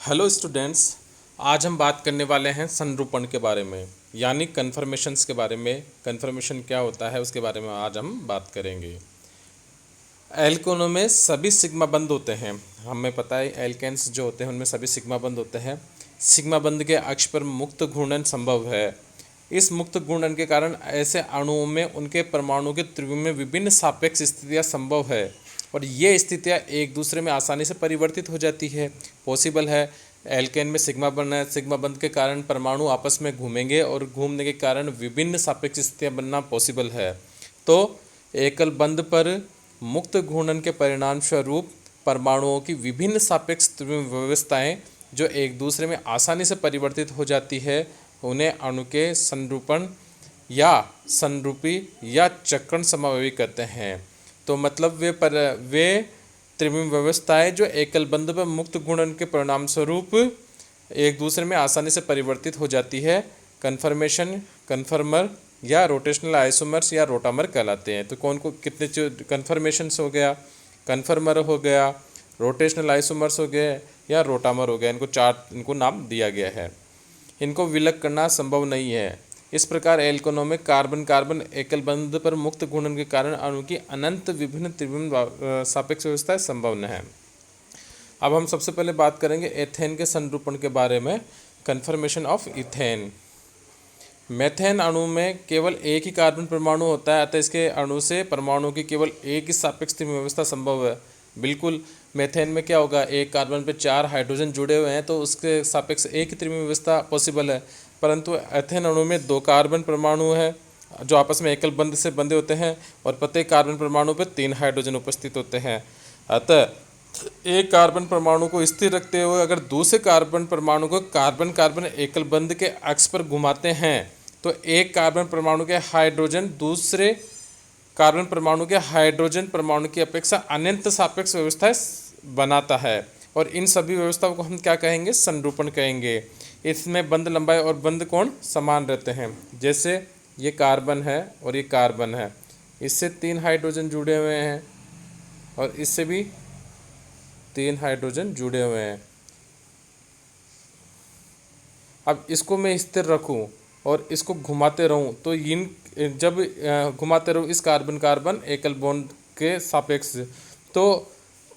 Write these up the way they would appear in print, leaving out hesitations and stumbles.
Hello students. आज हम बात करने वाले हैं संरूपण के बारे में, यानी कन्फर्मेशंस के बारे में। कन्फर्मेशन क्या होता है उसके बारे में आज हम बात करेंगे। एल्केनों में सभी सिग्मा बंद होते हैं। हमें पता है एल्केन्स जो होते हैं उनमें सभी सिग्मा बंद होते हैं। सिग्मा बंद के अक्ष पर मुक्त घूर्णन संभव है। इस मुक्त घूर्णन के कारण ऐसे अणुओं में उनके परमाणु के त्रिभुज में विभिन्न सापेक्ष स्थितियां संभव है और ये स्थितियां एक दूसरे में आसानी से परिवर्तित हो जाती है, पॉसिबल है। एल्केन में सिग्मा बंध है, सिग्मा बंध के कारण परमाणु आपस में घूमेंगे और घूमने के कारण विभिन्न सापेक्ष स्थितियां बनना पॉसिबल है। तो एकल बंध पर मुक्त घूर्णन के परिणाम स्वरूप परमाणुओं की विभिन्न सापेक्ष व्यवस्थाएं जो एक दूसरे में आसानी से परिवर्तित हो जाती है उन्हें अणु के संरूपण या संरूपी या चक्रण समावयवी कहते हैं। तो मतलब वे त्रिविम व्यवस्थाएं जो एकल बंध पर मुक्त घूर्णन के परिणाम स्वरूप एक दूसरे में आसानी से परिवर्तित हो जाती है, कन्फर्मेशन, कन्फर्मर या रोटेशनल आइसोमर्स या रोटामर कहलाते हैं। तो कौन को कितने कन्फर्मेशंस हो गया, कन्फर्मर हो गया, रोटेशनल आइसोमर्स हो गए या रोटामर हो गया। इनको नाम दिया गया है। इनको विलग करना संभव नहीं है। इस प्रकार एल्केनों में कार्बन कार्बन एकल बंध पर मुक्त घूर्णन के कारण अणु की अनंत विभिन्न त्रिविम सापेक्ष व्यवस्थाएं संभव न है। अब हम सबसे पहले बात करेंगे एथेन के संरूपण के बारे में। Confirmation of ethane. मेथेन अणु में केवल एक ही कार्बन परमाणु होता है, अतः इसके अणु से परमाणु की केवल एक ही सापेक्ष त्रिविम व्यवस्था संभव है। बिल्कुल, मेथेन में क्या होगा, एक कार्बन पे 4 हाइड्रोजन जुड़े हुए हैं तो उसके सापेक्ष एक ही त्रिविम व्यवस्था पॉसिबल है। परंतु एथेन अणु में 2 कार्बन परमाणु है जो आपस में एकल बंध से बंधे होते हैं और प्रत्येक कार्बन परमाणु पर 3 हाइड्रोजन उपस्थित होते हैं। अतः एक कार्बन परमाणु को स्थिर रखते हुए अगर दूसरे कार्बन परमाणु को कार्बन कार्बन एकल बंध के अक्ष पर घुमाते हैं तो एक कार्बन परमाणु के हाइड्रोजन दूसरे कार्बन परमाणु के हाइड्रोजन परमाणु की अपेक्षा अनंत सापेक्ष व्यवस्थाएं बनाता है और इन सभी व्यवस्थाओं को हम क्या कहेंगे, संरूपण कहेंगे। इसमें बंध लंबाई और बंध कोण समान रहते हैं। जैसे ये कार्बन है और ये कार्बन है, इससे 3 हाइड्रोजन जुड़े हुए हैं और इससे भी 3 हाइड्रोजन जुड़े हुए हैं। अब इसको मैं स्थिर रखूं और इसको घुमाते रहूं तो जब घुमाते रहूं इस कार्बन कार्बन एकल बॉन्ड के सापेक्ष तो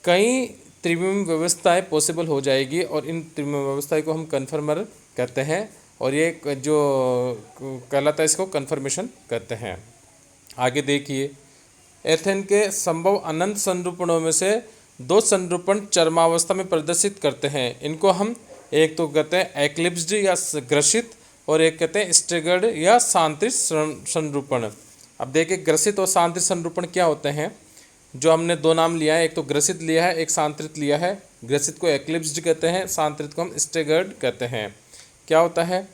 कई त्रिविम व्यवस्थाएं पॉसिबल हो जाएगी और इन त्रिविम व्यवस्थाएं को हम कन्फर्मर कहते हैं और ये जो कहलाता है इसको कन्फर्मेशन कहते हैं। आगे देखिए, एथेन के संभव अनंत संरूपणों में से 2 संरूपण चरमावस्था में प्रदर्शित करते हैं। इनको हम एक तो कहते हैं एक्लिप्स्ड या ग्रसित और एक कहते हैं स्टेगर्ड या सांत्रित संरूपण। अब देखिए, ग्रसित और सांत्रित संरूपण क्या होते हैं। जो हमने 2 नाम लिया है, एक तो ग्रसित लिया है, एक सांत्रित लिया है। ग्रसित को एक्लिप्स्ड कहते हैं, सांत्रित को हम स्टेगर्ड कहते हैं। क्या होता है,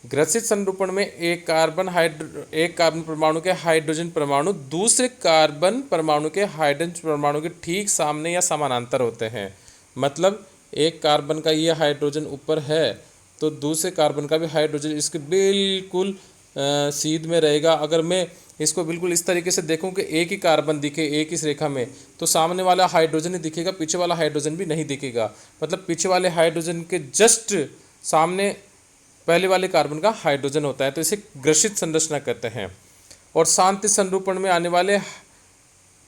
ग्रसित संरूपण में एक कार्बन परमाणु के हाइड्रोजन परमाणु दूसरे कार्बन परमाणु के हाइड्रोजन परमाणु के ठीक सामने या समानांतर होते हैं। मतलब एक कार्बन का ये हाइड्रोजन ऊपर है तो दूसरे कार्बन का भी हाइड्रोजन इसके बिल्कुल सीध में रहेगा। अगर मैं इसको बिल्कुल इस तरीके से देखूं कि एक ही कार्बन दिखे एक इस रेखा में तो सामने वाला हाइड्रोजन ही दिखेगा, पीछे वाला हाइड्रोजन भी नहीं दिखेगा। मतलब पीछे वाले हाइड्रोजन के जस्ट सामने पहले वाले कार्बन का हाइड्रोजन होता है, तो इसे ग्रसित संरचना कहते हैं। और शांति संरूपण में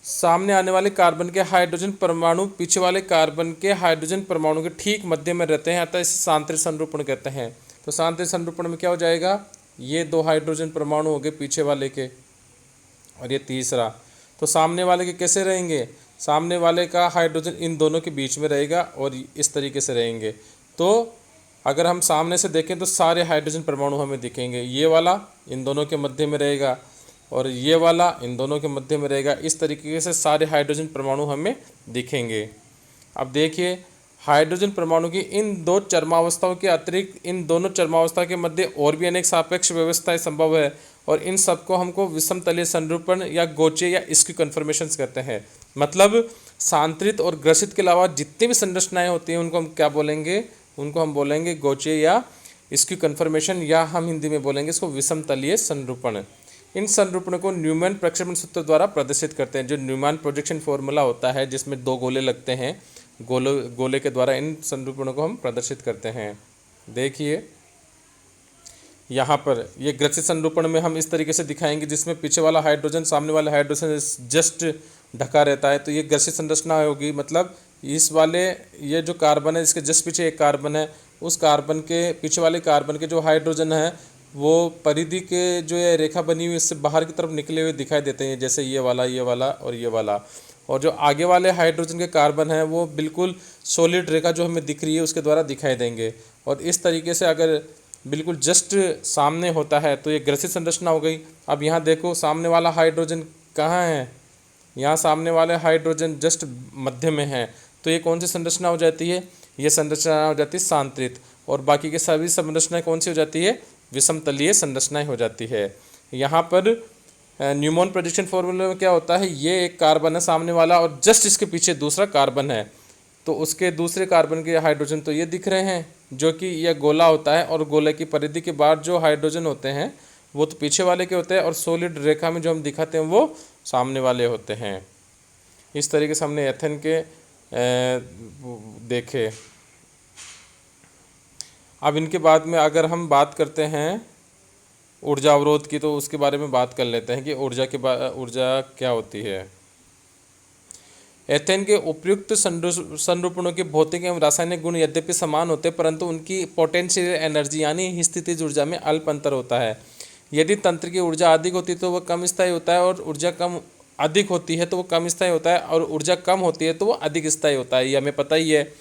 सामने आने वाले कार्बन के हाइड्रोजन परमाणु पीछे वाले कार्बन के हाइड्रोजन परमाणु के ठीक मध्य में रहते हैं, अतः इसे शांति संरूपण कहते हैं। तो शांति संरूपण में क्या हो जाएगा, ये 2 हाइड्रोजन परमाणु हो गए पीछे वाले के और ये तीसरा, तो सामने वाले के कैसे रहेंगे, सामने वाले का हाइड्रोजन इन दोनों के बीच में रहेगा और इस तरीके से रहेंगे। तो अगर हम सामने से देखें तो सारे हाइड्रोजन परमाणु हमें दिखेंगे। ये वाला इन दोनों के मध्य में रहेगा और ये वाला इन दोनों के मध्य में रहेगा। इस तरीके से सारे हाइड्रोजन परमाणु हमें दिखेंगे। अब देखिए, हाइड्रोजन परमाणु की इन 2 चरमावस्थाओं के अतिरिक्त इन दोनों चरमावस्था के मध्य और भी अनेक सापेक्ष व्यवस्थाएं संभव है और इन सबको हमको विषम तलीय संरूपण या गोचे या स्क्यू कन्फर्मेशंस कहते हैं। मतलब सांत्रित और ग्रसित के अलावा जितनी भी संरचनाएं होती हैं उनको हम क्या बोलेंगे, उनको हम बोलेंगे गोचे या स्क्यू कन्फर्मेशन, या हम हिंदी में बोलेंगे इसको विषम तलीय संरूपण। इन संरूपणों को न्यूमैन प्रक्षेपण सूत्र द्वारा प्रदर्शित करते हैं। जो न्यूमैन प्रोजेक्शन फॉर्मूला होता है जिसमें 2 गोले लगते हैं गोले के द्वारा इन संरूपणों को हम प्रदर्शित करते हैं। देखिए यहाँ पर ये ग्रसित संरूपण में हम इस तरीके से दिखाएंगे, जिसमें पीछे वाला हाइड्रोजन सामने वाले हाइड्रोजन जस्ट ढका रहता है, तो ये ग्रसित संरचना होगी। मतलब इस वाले ये जो कार्बन है, इसके जस्ट पीछे एक कार्बन है, उस कार्बन के पीछे वाले कार्बन के जो हाइड्रोजन है वो परिधि के जो ये रेखा बनी हुई इससे बाहर की तरफ निकले हुए दिखाई देते हैं, जैसे ये वाला और ये वाला। और जो आगे वाले हाइड्रोजन के कार्बन हैं वो बिल्कुल सॉलिड रेखा जो हमें दिख रही है उसके द्वारा दिखाई देंगे। और इस तरीके से अगर बिल्कुल जस्ट सामने होता है तो ये ग्रसित संरचना हो गई। अब यहाँ देखो सामने वाला हाइड्रोजन कहाँ है, यहाँ सामने वाले हाइड्रोजन जस्ट मध्य में है, तो ये कौन सी संरचना हो जाती है, ये संरचना हो जाती है सांतरित। और बाकी के सभी संरचनाएं कौन सी हो जाती है, विषमतलीय संरचनाएं हो जाती है। यहाँ पर न्यूमन प्रोजेक्शन फॉर्मूले में क्या होता है, ये एक कार्बन है सामने वाला और जस्ट इसके पीछे दूसरा कार्बन है, तो उसके दूसरे कार्बन के हाइड्रोजन तो ये दिख रहे हैं, जो कि यह गोला होता है। और गोले की परिधि के बाद जो हाइड्रोजन होते हैं वो तो पीछे वाले के होते हैं, और सॉलिड रेखा में जो हम दिखाते हैं वो सामने वाले होते हैं। इस तरीके से हमने एथेन के देखे। अब इनके बाद में अगर हम बात करते हैं ऊर्जा अवरोध की, तो उसके बारे में बात कर लेते हैं कि ऊर्जा क्या होती है। एथेन के उपयुक्त संरूपणों के भौतिक एवं रासायनिक गुण यद्यपि समान होते हैं, परंतु उनकी पोटेंशियल एनर्जी यानी स्थितिज ऊर्जा में अल्प अंतर होता है। यदि तंत्र की ऊर्जा अधिक होती है तो वह कम स्थायी होता है, और ऊर्जा कम अधिक होती है तो वो कम स्थायी होता है, और ऊर्जा कम होती है तो वो अधिक स्थायी होता है। ये हमें पता ही है।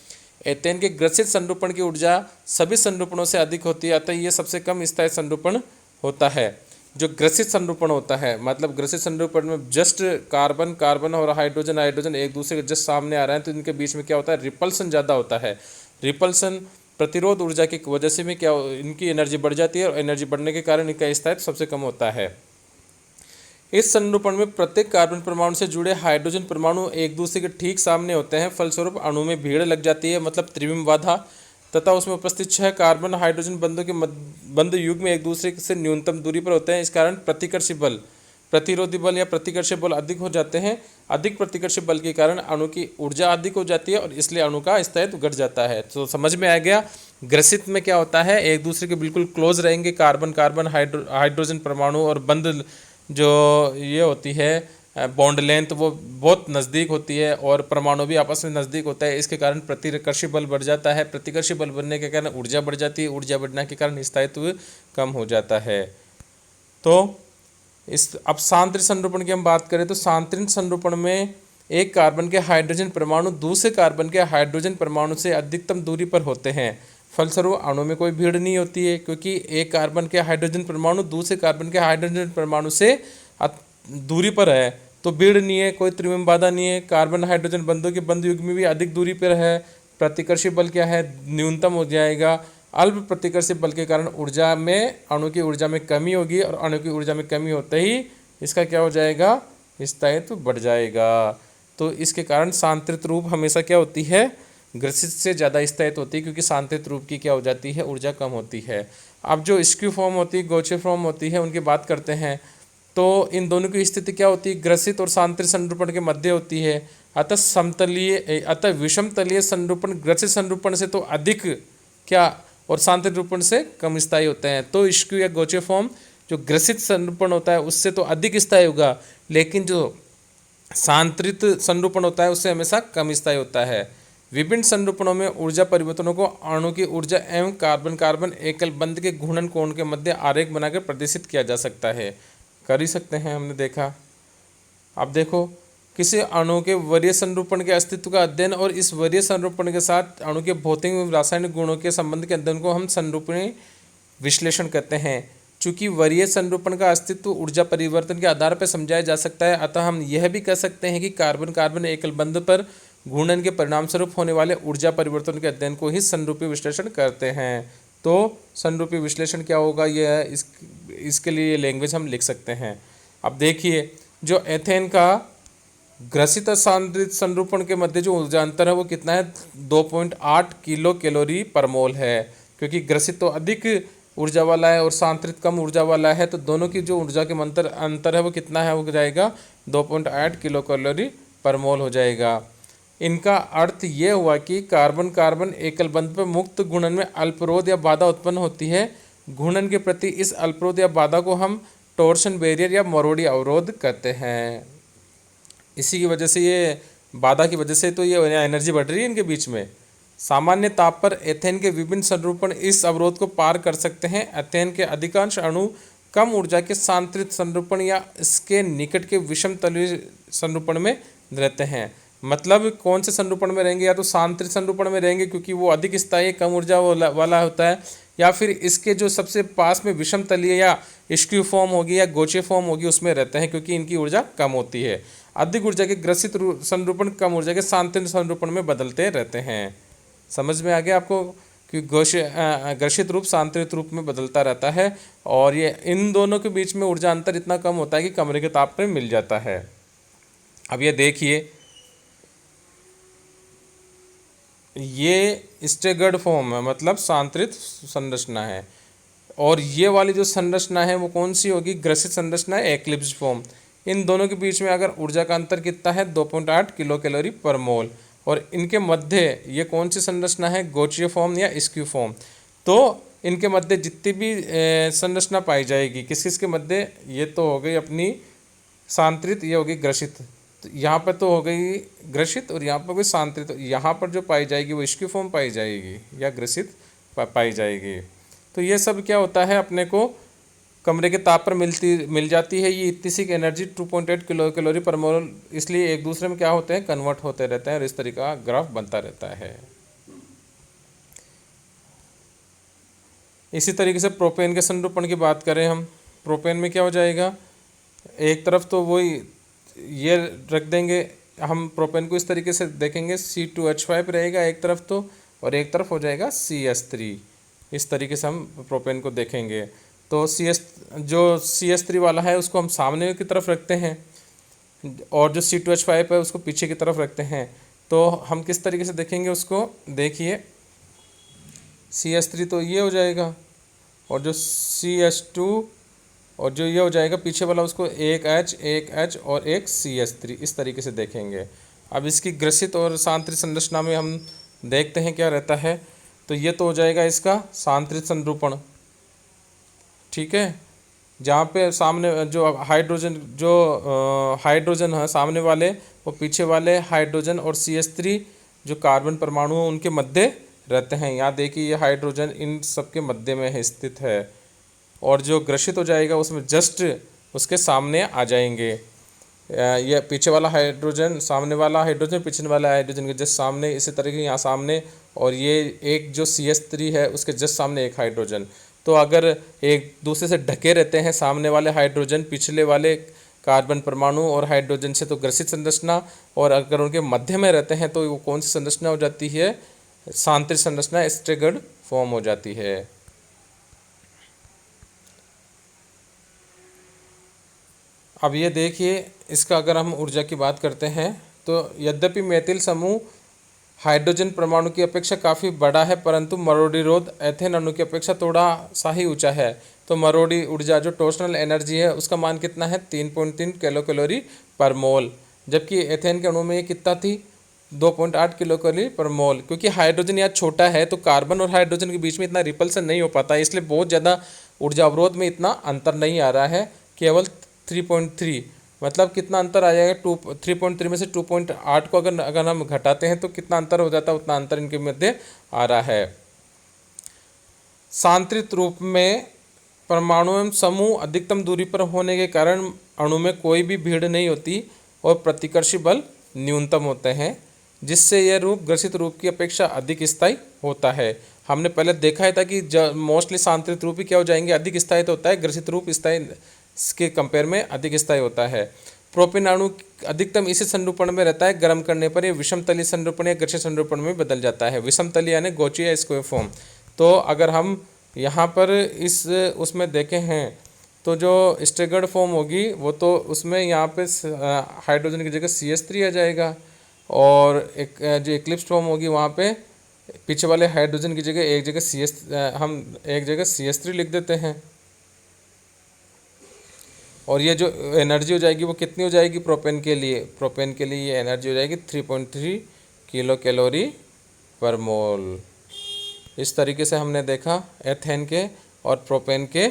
एथेन के ग्रसित संरूपण की ऊर्जा सभी संरूपणों से अधिक होती है, अतः ये सबसे कम स्थायी संरूपण होता है। जो ग्रसित संरूपण होता है, मतलब ग्रसित संरूपण में जस्ट कार्बन और हाइड्रोजन एक दूसरे के जस्ट सामने आ रहे हैं, तो इनके बीच में क्या होता है, रिपल्सन ज़्यादा होता है। रिपल्सन प्रतिरोध ऊर्जा की वजह से भी क्या इनकी एनर्जी बढ़ जाती है, और एनर्जी बढ़ने के कारण इनका स्थायित्व सबसे कम होता है। इस संरूपण में प्रत्येक कार्बन परमाणु से जुड़े हाइड्रोजन परमाणु एक दूसरे के ठीक सामने होते हैं, फलस्वरूप अणु में भीड़ लग जाती है, मतलब त्रिविम बाधा, तथा उसमें उपस्थित 6 कार्बन हाइड्रोजन बंधों के बंध युग्म एक दूसरे से न्यूनतम दूरी पर होते हैं। इस कारण प्रतिकर्षी बल, प्रतिरोधी बल या प्रतिकर्षी बल अधिक हो जाते हैं। अधिक प्रतिकर्षी बल के कारण अणु की ऊर्जा अधिक हो जाती है, और इसलिए अणु का स्थायित्व घट जाता है। तो समझ में आ गया, ग्रसित में क्या होता है, एक दूसरे के बिल्कुल क्लोज रहेंगे कार्बन हाइड्रोजन परमाणु, और बंध जो ये होती है बॉन्ड लेंथ वो बहुत नज़दीक होती है, और परमाणु भी आपस में नज़दीक होता है। इसके कारण प्रतिकर्षी बल बढ़ जाता है, प्रतिकर्षी बल बढ़ने के कारण ऊर्जा बढ़ जाती है, ऊर्जा बढ़ने के कारण स्थायित्व कम हो जाता है। तो अब सांतरित संरूपण की हम बात करें, तो सांतरित संरूपण में एक कार्बन के हाइड्रोजन परमाणु दूसरे कार्बन के हाइड्रोजन परमाणु से अधिकतम दूरी पर होते हैं, फलस्वरूप अणु में कोई भीड़ नहीं होती है, क्योंकि एक कार्बन के हाइड्रोजन परमाणु दूसरे कार्बन के हाइड्रोजन परमाणु से दूरी पर है, तो भीड़ नहीं है, कोई त्रिविम बाधा नहीं है। कार्बन हाइड्रोजन बंधों के बंध युग्म में भी अधिक दूरी पर है, प्रतिकर्षी बल क्या है, न्यूनतम हो जाएगा। अल्प प्रतिकर्षी बल के कारण ऊर्जा में अणु की ऊर्जा में कमी होगी, और अणु की ऊर्जा में कमी होते ही इसका क्या हो जाएगा, स्थायित्व बढ़ जाएगा। तो इसके कारण सांतरित रूप हमेशा क्या होती है, ग्रसित से ज़्यादा स्थायित्व होती है, क्योंकि सांतरित रूप की क्या हो जाती है, ऊर्जा कम होती है। अब जो स्क्यू फॉर्म होती है, गोचे फॉर्म होती है, उनकी बात करते हैं, तो इन दोनों की स्थिति क्या होती है, ग्रसित और सांतरित संरूपण के मध्य होती है। अतः विषमतलीय संरूपण ग्रसित संरूपण से तो अधिक क्या और सांतरित रूपण से कम स्थायी होते हैं। तो स्क्यू या गोचे फॉर्म जो ग्रसित संरूपण होता है उससे तो अधिक स्थायी होगा, लेकिन जो सांतरित संरूपण होता है उससे हमेशा कम स्थायी होता है। विभिन्न संरूपणों में ऊर्जा परिवर्तनों को अणु की ऊर्जा एवं कार्बन कार्बन एकल बंध के घूर्णन कोण के मध्य आरेख बनाकर प्रदर्शित किया जा सकता है। कर ही सकते हैं, हमने देखा। अब देखो, किसी अणु के वरीय संरूपण के अस्तित्व का अध्ययन और इस वरीय संरूपण के साथ अणु के भौतिक एवं रासायनिक गुणों के संबंध के अध्ययन को हम संरूपणी विश्लेषण कहते हैं। चूंकि वरीय संरूपण का अस्तित्व ऊर्जा परिवर्तन के आधार पर समझाया जा सकता है, अतः हम यह भी कह सकते हैं कि कार्बन कार्बन एकल बंध पर घूर्णन के परिणामस्वरूप होने वाले ऊर्जा परिवर्तन के अध्ययन को ही संरूपी विश्लेषण करते हैं। तो संरूपी विश्लेषण क्या होगा, यह इसके लिए लैंग्वेज हम लिख सकते हैं। अब देखिए, जो एथेन का ग्रसित और सांतरित संरूपण के मध्य जो ऊर्जा अंतर है वो कितना है, 2.8 किलो कैलोरी पर मोल है। क्योंकि ग्रसित तो अधिक ऊर्जा वाला है और सांतरित कम ऊर्जा वाला है, तो दोनों की जो ऊर्जा के अंतर है वो कितना है, वो जाएगा 2.8 किलो कैलोरी पर मोल हो जाएगा। इनका अर्थ ये हुआ कि कार्बन कार्बन एकल बंध पर मुक्त घूर्णन में अल्परोध या बाधा उत्पन्न होती है। घूर्णन के प्रति इस अल्परोध या बाधा को हम टॉर्शन बैरियर या मरोड़ी अवरोध कहते हैं। इसी की वजह से, ये बाधा की वजह से तो ये एनर्जी बढ़ रही है इनके बीच में। सामान्य ताप पर एथेन के विभिन्न संरूपण इस अवरोध को पार कर सकते हैं। एथेन के अधिकांश अणु कम ऊर्जा के सांतरित संरूपण या इसके निकट के विषम तलीय संरूपण में रहते हैं। मतलब कौन से संरूपण में रहेंगे? या तो सांतरित संरूपण में रहेंगे क्योंकि वो अधिक स्थायी कम ऊर्जा वाला होता है, या फिर इसके जो सबसे पास में विषम तलीय या स्क्यू फॉर्म होगी या गोचे फॉर्म होगी उसमें रहते हैं क्योंकि इनकी ऊर्जा कम होती है। अधिक ऊर्जा के ग्रसित संरूपण कम ऊर्जा के सांतरित संरूपण में बदलते रहते हैं। समझ में आ गया आपको कि ग्रसित रूप सांतरित रूप में बदलता रहता है, और ये इन दोनों के बीच में ऊर्जा अंतर इतना कम होता है कि कमरे के ताप पे मिल जाता है। अब ये देखिए, ये स्टेगर्ड फॉर्म है, मतलब सांतरित संरचना है, और ये वाली जो संरचना है वो कौन सी होगी? ग्रसित संरचना है, एक्लिप्स फॉर्म। इन दोनों के बीच में अगर ऊर्जा का अंतर कितना है? 2.8 किलो कैलोरी पर मोल। और इनके मध्य ये कौन सी संरचना है? गोचीय फॉर्म या स्क्यू फॉर्म। तो इनके मध्य जितनी भी संरचना पाई जाएगी, किस किस के मध्य? ये तो हो गई अपनी सांतरित, ये होगी ग्रसित। तो यहाँ पर तो हो गई ग्रसित और यहाँ पर कोई सांतरित। यहाँ पर जो पाई जाएगी वो स्क्यू फॉर्म पाई जाएगी या ग्रसित पाई जाएगी। तो ये सब क्या होता है, अपने को कमरे के ताप पर मिल जाती है। ये इतनी सी एनर्जी 2.8 किलो कैलोरी पर मोल, इसलिए एक दूसरे में क्या होते हैं? कन्वर्ट होते रहते हैं, और इस तरीके का ग्राफ बनता रहता है। इसी तरीके से प्रोपेन के संरूपण की बात करें हम, प्रोपेन में क्या हो जाएगा? एक तरफ तो वही ये रख देंगे हम, प्रोपेन को इस तरीके से देखेंगे, C2H5 रहेगा एक तरफ तो, और एक तरफ हो जाएगा CH3। इस तरीके से हम प्रोपेन को देखेंगे। तो CH3 वाला है उसको हम सामने की तरफ रखते हैं, और जो C2H5 है उसको पीछे की तरफ रखते हैं। तो हम किस तरीके से देखेंगे उसको? देखिए, CH3 तो ये हो जाएगा, और जो CH2 और जो ये हो जाएगा पीछे वाला, उसको एक H और एक CH3, इस तरीके से देखेंगे। अब इसकी ग्रसित और सांतरित संरचना में हम देखते हैं क्या रहता है। तो ये तो हो जाएगा इसका सांतरित संरूपण, ठीक है, जहाँ पे सामने जो हाइड्रोजन है सामने वाले, वो पीछे वाले हाइड्रोजन और CH3 जो कार्बन परमाणु हैं उनके मध्य रहते हैं। यहाँ देखिए, ये हाइड्रोजन इन सब के मध्य में स्थित है, और जो ग्रसित हो जाएगा उसमें जस्ट उसके सामने आ जाएंगे। ये पीछे वाला हाइड्रोजन, सामने वाला हाइड्रोजन, पीछे वाला हाइड्रोजन के जस्ट सामने, इसी तरीके यहाँ सामने, और ये एक जो CH3 है उसके जस्ट सामने एक हाइड्रोजन। तो अगर एक दूसरे से ढके रहते हैं सामने वाले हाइड्रोजन पिछले वाले कार्बन परमाणु और हाइड्रोजन से, तो ग्रसित संरचना, और अगर उनके मध्य में रहते हैं तो वो कौन सी संरचना हो जाती है? सांतरित संरचना, स्टेगर्ड फॉर्म हो जाती है। अब ये देखिए, इसका अगर हम ऊर्जा की बात करते हैं तो यद्यपि मेथिल समूह हाइड्रोजन परमाणु की अपेक्षा काफ़ी बड़ा है, परंतु मरोड़ी रोध एथेन अणु की अपेक्षा थोड़ा सा ही ऊंचा है। तो मरोड़ी ऊर्जा जो टॉर्शनल एनर्जी है उसका मान कितना है? 3.3 किलो कैलोरी पर मोल, जबकि एथेन के अणु में ये कितना थी? 2.8 किलो कैलोरी पर मोल। क्योंकि हाइड्रोजन यहाँ छोटा है तो कार्बन और हाइड्रोजन के बीच में इतना रिपल्सन नहीं हो पाता, इसलिए बहुत ज़्यादा ऊर्जा अवरोध में इतना अंतर नहीं आ रहा है, केवल 3.3। मतलब कितना अंतर आ जाएगा? 3.3 में से 2.8 को अगर हम घटाते हैं तो कितना अंतर हो जाता है? उतना अंतर इनके मध्य आ रहा है। सांतरित रूप में परमाणु एवं समूह अधिकतम दूरी पर होने के कारण अणु में कोई भी भीड़ नहीं होती और प्रतिकर्षी बल न्यूनतम होते हैं, जिससे यह रूप ग्रसित रूप की अपेक्षा अधिक स्थायी होता है। हमने पहले देखा था कि मोस्टली सांतरित रूप ही क्या हो जाएंगे? अधिक स्थायी तो होता है, ग्रसित रूप स्थायी के कंपेयर में अधिक स्थायी होता है। प्रोपेन अणु अधिकतम इसी संरूपण में रहता है, गर्म करने पर यह विषम तलीय संरूपण या ग्रसित संरूपण में बदल जाता है। विषम तलीय यानी गोचीय या स्क्वायर फॉर्म। तो अगर हम यहाँ पर इस उसमें देखे हैं तो जो स्टेगर्ड फॉर्म होगी वो तो उसमें यहाँ पे हाइड्रोजन की जगह CH3 आ जाएगा, और एक जो एक्लिप्स फॉर्म होगी वहाँ पे पीछे वाले हाइड्रोजन की जगह हम एक जगह CH3 लिख देते हैं। और ये जो एनर्जी हो जाएगी वो कितनी हो जाएगी? प्रोपेन के लिए ये एनर्जी हो जाएगी 3.3 किलो कैलोरी पर मोल। इस तरीके से हमने देखा एथेन के और प्रोपेन के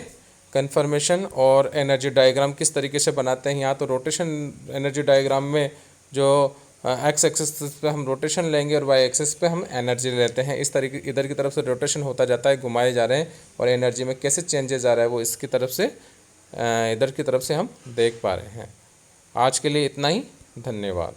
कन्फर्मेशन और एनर्जी डायग्राम किस तरीके से बनाते हैं। यहाँ तो रोटेशन एनर्जी डायग्राम में जो एक्स एक्सिस पे हम रोटेशन लेंगे और वाई एक्सिस पे हम एनर्जी लेते हैं। इस तरीके इधर की तरफ से रोटेशन होता जाता है, घुमाए जा रहे हैं, और एनर्जी में कैसे चेंजेस आ रहा है वो इसकी तरफ से इधर की तरफ से हम देख पा रहे हैं। आज के लिए इतना ही, धन्यवाद।